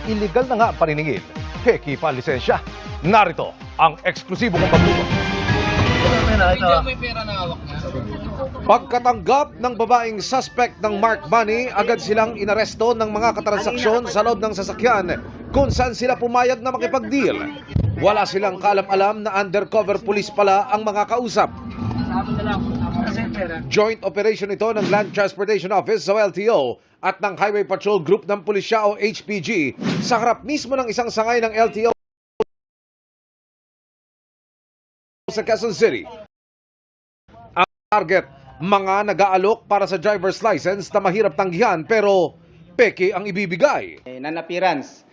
illegal na nga paniningil. Peki pa ang lisensya. Narito ang eksklusibo kong pagtutok. May pera na hawak niya. Pagkatanggap ng babaeng suspect ng Mark Money, agad silang inaresto ng mga katransaksyon sa loob ng sasakyan kung saan sila pumayag na makipag-deal. Wala silang kaalam-alam na undercover police pala ang mga kausap. Joint operation ito ng Land Transportation Office o LTO at ng Highway Patrol Group ng Pulisya o HPG sa harap mismo ng isang sangay ng LTO sa Quezon City. Ang target, mga nag-aalok para sa driver's license na mahirap tanggihan pero peke ang ibibigay. Non-appearance,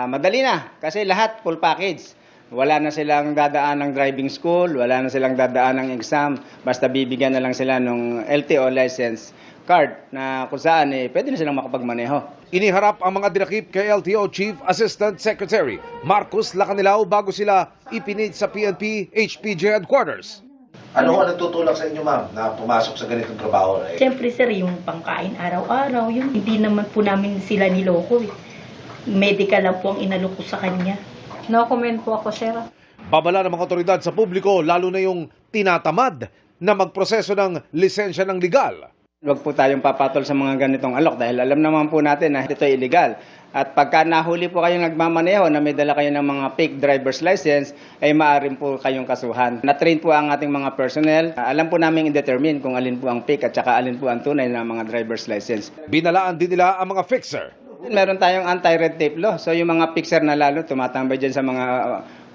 madali na kasi lahat full package. Wala na silang dadaan ng driving school, wala na silang dadaan ng exam, basta bibigyan na lang sila ng LTO license card na kung saan pwede na silang makapagmaneho. Iniharap ang mga dinakip kay LTO Chief Assistant Secretary Marcos Lacanilao bago sila ipinid sa PNP HPG Headquarters. Ano ang nagtutulak sa inyo, ma'am, na pumasok sa ganitong trabaho? Siyempre sir, yung pangkain araw-araw, yun, hindi naman po namin sila niloko. Medical lang po ang inaloko sa kanya. No comment po ako, sir. Babala ng mga otoridad sa publiko, lalo na yung tinatamad na magproseso ng lisensya ng legal. Huwag po tayong papatol sa mga ganitong alok dahil alam naman po natin na ito ay illegal. At pagka nahuli po kayong nagmamaneho na may dala kayo ng mga fake driver's license, ay maaaring po kayong kasuhan. Na-train po ang ating mga personnel. Alam po namin i-determine kung alin po ang fake at saka alin po ang tunay na mga driver's license. Binalaan din nila ang mga fixer. Meron tayong anti-red tape law. So yung mga fixer na lalo tumatambay dyan sa mga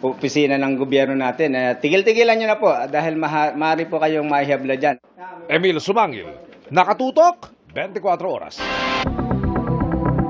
opisina ng gobyerno natin. Tigil-tigilan nyo na po dahil maaari po kayong mahihabla dyan. Emil Sumangil, nakatutok, 24 oras.